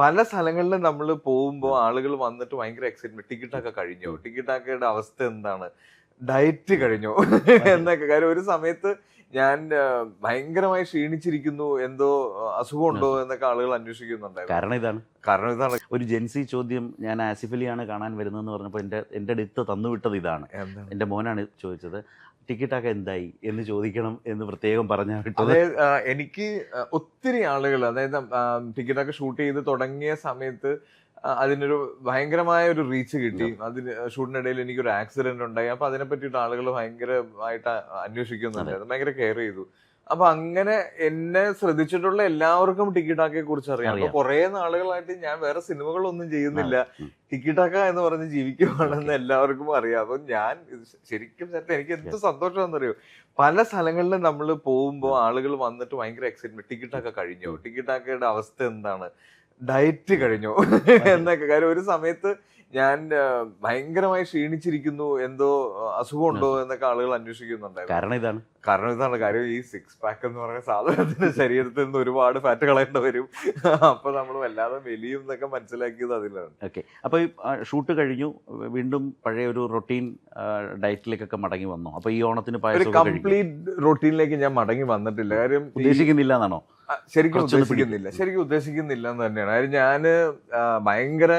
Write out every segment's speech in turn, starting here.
പല സ്ഥലങ്ങളിലും നമ്മൾ പോകുമ്പോൾ ആളുകൾ വന്നിട്ട് ഭയങ്കര എക്സൈറ്റ്മെന്റ്, ടിക്കറ്റൊക്കെ കഴിഞ്ഞോ, ടിക്കറ്റൊക്കെയുടെ അവസ്ഥ എന്താണ്, ഡയറ്റ് കഴിഞ്ഞോ എന്നൊക്കെ. കാര്യം ഒരു സമയത്ത് ഞാൻ ഭയങ്കരമായി ക്ഷീണിച്ചിരിക്കുന്നു, എന്തോ അസുഖമുണ്ടോ എന്നൊക്കെ ആളുകൾ അന്വേഷിക്കുന്നുണ്ടായിരുന്നു. കാരണം ഇതാണ് ഒരു ജെൻസി ചോദ്യം. ഞാൻ ആസിഫ് അലിയാണ് കാണാൻ വരുന്നതെന്ന് പറഞ്ഞപ്പോൾ എൻ്റെ അടുത്ത് തന്നുവിട്ടത് ഇതാണ്. എൻ്റെ മോനാണ് ചോദിച്ചത്, ടിക്കറ്റൊക്കെ എന്തായി എന്ന് ചോദിക്കണം എന്ന് പ്രത്യേകം പറഞ്ഞാൽ വിട്ടത്. എനിക്ക് ഒത്തിരി ആളുകൾ, അതായത് ടിക്കറ്റൊക്കെ ഷൂട്ട് ചെയ്ത് തുടങ്ങിയ സമയത്ത് അതിനൊരു ഭയങ്കരമായ ഒരു റീച്ച് കിട്ടി. അതിന് ഷൂട്ടിനിടയിൽ എനിക്കൊരു ആക്സിഡന്റ് ഉണ്ടായി. അപ്പൊ അതിനെ പറ്റിയിട്ട് ആളുകൾ ഭയങ്കരമായിട്ട് അന്വേഷിക്കുന്നുണ്ടായിരുന്നു, ഭയങ്കര കെയർ ചെയ്തു. അപ്പൊ അങ്ങനെ എന്നെ ശ്രദ്ധിച്ചിട്ടുള്ള എല്ലാവർക്കും ടിക്കറ്റാക്കയെ കുറിച്ച് അറിയാം. അപ്പൊ കുറെ നാളുകളായിട്ട് ഞാൻ വേറെ സിനിമകളൊന്നും ചെയ്യുന്നില്ല, ടിക്കറ്റാക്ക എന്ന് പറഞ്ഞ് ജീവിക്കുവാണെന്ന് എല്ലാവർക്കും അറിയാം. അപ്പൊ ഞാൻ ശരിക്കും എനിക്ക് എന്ത് സന്തോഷമാണെന്നറിയോ, പല സ്ഥലങ്ങളിലും നമ്മൾ പോകുമ്പോൾ ആളുകൾ വന്നിട്ട് ഭയങ്കര എക്സൈറ്റ്മെന്റ്, ടിക്കറ്റൊക്കെ കഴിഞ്ഞോ, ടിക്കറ്റാക്കയുടെ അവസ്ഥ എന്താണ്, ഡയറ്റ് കഴിഞ്ഞോ എന്നൊക്കെ. കാര്യം ഒരു സമയത്ത് ഞാൻ ഭയങ്കരമായി ക്ഷീണിച്ചിരിക്കുന്നു, എന്തോ അസുഖമുണ്ടോ എന്നൊക്കെ ആളുകൾ അന്വേഷിക്കുന്നുണ്ടായിരുന്നു. കാരണം ഇതാണ് കാര്യം, ഈ 6 പാക്ക് എന്ന് പറയുന്ന സാധനത്തിന്റെ ശരീരത്തിൽ നിന്ന് ഒരുപാട് ഫാറ്റ് കളയേണ്ടി വരും. അപ്പൊ നമ്മൾ വല്ലാതെ മെലിയും എന്നൊക്കെ മനസ്സിലാക്കിയത് അതിലാണ്. ഓക്കെ, അപ്പൊ ഈ ഷൂട്ട് കഴിഞ്ഞു, വീണ്ടും പഴയ ഒരു റൊട്ടീൻ ഡയറ്റിലേക്കൊക്കെ മടങ്ങി വന്നു. അപ്പൊ ഈ ഓണത്തിന് ഒരു കംപ്ലീറ്റ് റൊട്ടീനിലേക്ക് ഞാൻ മടങ്ങി വന്നിട്ടില്ല. കാര്യം ഉദ്ദേശിക്കുന്നില്ല എന്നാണോ? ശരിക്കും ഉദ്ദേശിക്കുന്നില്ല എന്ന് തന്നെയാണ്. കാര്യം ഞാന് ഭയങ്കര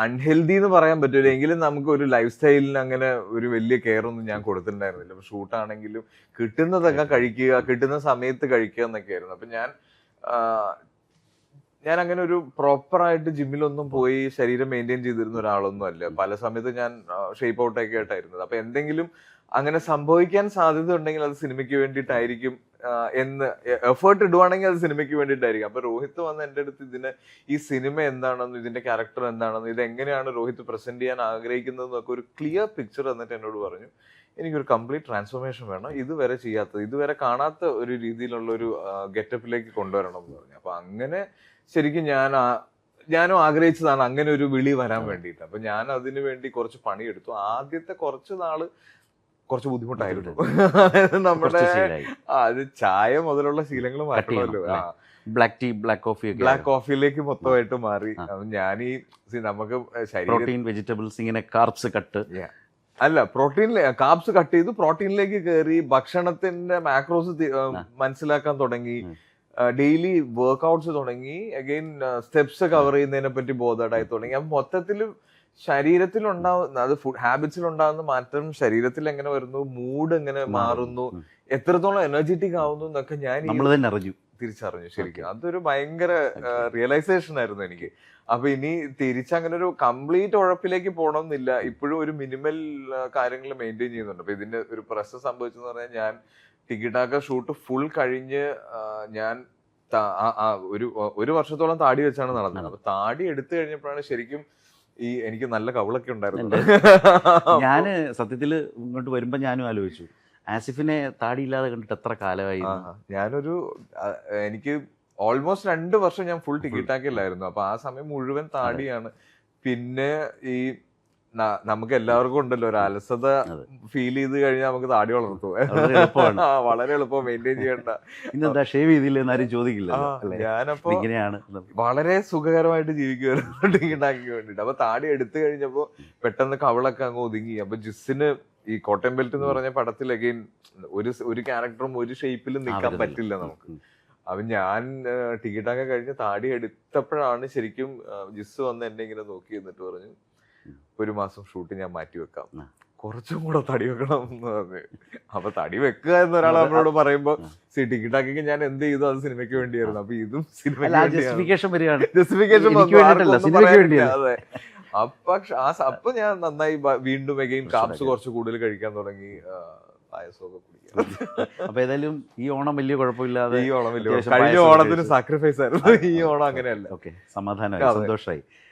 അൺഹെൽതി എന്ന് പറയാൻ പറ്റൂല, എങ്കിലും നമുക്ക് ഒരു ലൈഫ് സ്റ്റൈലിന് അങ്ങനെ ഒരു വലിയ കെയർ ഒന്നും ഞാൻ കൊടുത്തിട്ടുണ്ടായിരുന്നില്ല. അപ്പൊ ഷൂട്ടാണെങ്കിലും കിട്ടുന്നതൊക്കെ കഴിക്കുക, കിട്ടുന്ന സമയത്ത് കഴിക്കുക എന്നൊക്കെയായിരുന്നു. അപ്പൊ ഞാൻ അങ്ങനെ ഒരു പ്രോപ്പറായിട്ട് ജിമ്മിലൊന്നും പോയി ശരീരം മെയിൻറ്റെയിൻ ചെയ്തിരുന്ന ഒരാളൊന്നും അല്ല. പല സമയത്ത് ഞാൻ ഷേപ്പ് ഔട്ടൊക്കെ ആയിട്ടായിരുന്നത്. അപ്പൊ എന്തെങ്കിലും അങ്ങനെ സംഭവിക്കാൻ സാധ്യത ഉണ്ടെങ്കിൽ അത് സിനിമയ്ക്ക് വേണ്ടിയിട്ടായിരിക്കും എന്ന് എഫേർട്ട് ഇടുവാണെങ്കിൽ അത് സിനിമയ്ക്ക് വേണ്ടിയിട്ടായിരിക്കും. അപ്പൊ രോഹിത് വന്ന് എൻ്റെ അടുത്ത് ഈ സിനിമ എന്താണെന്നും ഇതിന്റെ ക്യാരക്ടർ എന്താണെന്നും ഇതെങ്ങനെയാണ് രോഹിത് പ്രസന്റ് ചെയ്യാൻ ആഗ്രഹിക്കുന്നതെന്നൊക്കെ ഒരു ക്ലിയർ പിക്ചർ എന്നിട്ട് എന്നോട് പറഞ്ഞു, എനിക്കൊരു കംപ്ലീറ്റ് ട്രാൻസ്ഫോർമേഷൻ വേണം, ഇതുവരെ ചെയ്യാത്തത്, ഇതുവരെ കാണാത്ത ഒരു രീതിയിലുള്ള ഒരു ഗെറ്റപ്പിലേക്ക് കൊണ്ടുവരണം എന്ന് പറഞ്ഞു. അപ്പൊ അങ്ങനെ ശരിക്കും ഞാനും ആഗ്രഹിച്ചതാണ് അങ്ങനെ ഒരു വിളി വരാൻ വേണ്ടിയിട്ട്. അപ്പൊ ഞാൻ അതിനു വേണ്ടി കുറച്ച് പണിയെടുത്തു. ആദ്യത്തെ കുറച്ച് നാള് കുറച്ച് ബുദ്ധിമുട്ടായിരുന്നു. നമ്മുടെ അത് ചായ മുതലുള്ള ശീലങ്ങൾ മാറ്റണമല്ലോ. ബ്ലാക്ക് ടീ, ബ്ലാക്ക് കോഫിയിലേക്ക് മൊത്തമായിട്ട് മാറി. ഞാൻ നമുക്ക് പ്രോട്ടീൻ, വെജിറ്റബിൾസ്, ഇങ്ങനെ കാർബ്സ് കട്ട് അല്ല, കാർബ്സ് കട്ട് ചെയ്തു, പ്രോട്ടീനിലേക്ക് കയറി, ഭക്ഷണത്തിന്റെ മാക്രോസ് മനസ്സിലാക്കാൻ തുടങ്ങി, ഡെയിലി വർക്ക്ഔട്ട്സ് തുടങ്ങി, അഗെയിൻ സ്റ്റെപ്സ് കവർ ചെയ്യുന്നതിനെ പറ്റി ബോധേഡായി തുടങ്ങി. അപ്പൊ മൊത്തത്തിൽ ശരീരത്തിലുണ്ടാവുന്ന, അത് ഫുഡ് ഹാബിറ്റ്സിൽ ഉണ്ടാകുന്ന മാറ്റം ശരീരത്തിൽ എങ്ങനെ വരുന്നു, മൂഡ് എങ്ങനെ മാറുന്നു, എത്രത്തോളം എനർജറ്റിക് ആവുന്നു എന്നൊക്കെ ഞാൻ തിരിച്ചറിഞ്ഞു. ശരിക്കും അതൊരു ഭയങ്കര റിയലൈസേഷൻ ആയിരുന്നു എനിക്ക്. അപ്പൊ ഇനി തിരിച്ചങ്ങനെ ഒരു കംപ്ലീറ്റ് ഉഴപ്പിലേക്ക് പോകണമെന്നില്ല, ഇപ്പോഴും ഒരു മിനിമൽ കാര്യങ്ങൾ മെയിൻറ്റെയിൻ ചെയ്യുന്നുണ്ട്. അപ്പൊ ഇതിന്റെ ഒരു പ്രശ്നം സംഭവിച്ചെന്ന് പറഞ്ഞാൽ, ഞാൻ ടിക്കറ്റാക്ക ഷൂട്ട് ഫുൾ കഴിഞ്ഞ് ഞാൻ ഒരു വർഷത്തോളം താടി വെച്ചാണ് നടന്നത്. അപ്പൊ താടി എടുത്തു കഴിഞ്ഞപ്പോഴാണ് ശരിക്കും എനിക്ക് നല്ല കവിളൊക്കെ ഉണ്ടായിരുന്നു. ഞാന് സത്യത്തില് ഇങ്ങോട്ട് വരുമ്പോ ഞാനും ആലോചിച്ചു, ആസിഫിനെ താടിയില്ലാതെ കണ്ടിട്ട് എത്ര കാലമായി. എനിക്ക് ഓൾമോസ്റ്റ് 2 വർഷം ഞാൻ ഫുൾ ടിക്കറ്റാക്കില്ലായിരുന്നു. അപ്പൊ ആ സമയം മുഴുവൻ താടിയാണ്. പിന്നെ ഈ നമുക്ക് എല്ലാവർക്കും ഉണ്ടല്ലോ ഒരു അലസത ഫീൽ ചെയ്ത് കഴിഞ്ഞാൽ നമുക്ക് താടി വളർത്തും, വളരെ എളുപ്പം മെയിൻറ്റെയിൻ ചെയ്യണ്ട. ഇന്നെന്താ ഷേവ് ചെയ്തില്ലെന്ന് ആരും ചോദിക്കില്ല. ഞാനപ്പോ വളരെ സുഖകരമായിട്ട് ജീവിക്കുമായിരുന്നു ടിക്കറ്റാക്കി വേണ്ടിട്ട്. അപ്പൊ താടി എടുത്തു കഴിഞ്ഞപ്പോ പെട്ടെന്ന് കവിളൊക്കെ അങ്ങ് ഒതുങ്ങി. അപ്പൊ ജിസ്സിന് ഈ കോട്ടൺ ബെൽറ്റ് എന്ന് പറഞ്ഞ പടത്തിൽ അഗെയിൻ ഒരു ക്യാരക്ടറും ഒരു ഷേപ്പിലും നിൽക്കാൻ പറ്റില്ല നമുക്ക്. അപ്പൊ ഞാൻ ടിക്കറ്റൊക്കെ കഴിഞ്ഞ് താടി എടുത്തപ്പോഴാണ് ശരിക്കും ജിസ് വന്ന് എന്നെ ഇങ്ങനെ നോക്കി എന്നിട്ട് പറഞ്ഞു, 1 മാസം ഷൂട്ട് ഞാൻ മാറ്റി വെക്കാം, കുറച്ചും കൂടെ തടി വെക്കണം എന്ന് പറഞ്ഞു. അപ്പൊ തടി വെക്കുക എന്നൊരാൾ നമ്മളോട് പറയുമ്പോ ടിക്കറ്റാക്കി ഞാൻ എന്ത് ചെയ്തു, അത് സിനിമയ്ക്ക് വേണ്ടിയായിരുന്നു. അപ്പൊ ഇതും അതെ. അപ്പൊ ഞാൻ നന്നായി വീണ്ടും അഗെയിൻ കാപ്സ് കുറച്ച് കൂടുതൽ കഴിക്കാൻ തുടങ്ങി, പായസമൊക്കെ കുടിക്കാം. അപ്പൊ ഏതായാലും ഈ ഓണം വലിയ കുഴപ്പമില്ലാതെ, കഴിഞ്ഞ ഓണത്തിന് സാക്രിഫൈസ് ആയിരുന്നു, ഈ ഓണം അങ്ങനെയല്ല. ഓക്കെ, സമാധാനമായി, സന്തോഷമായി.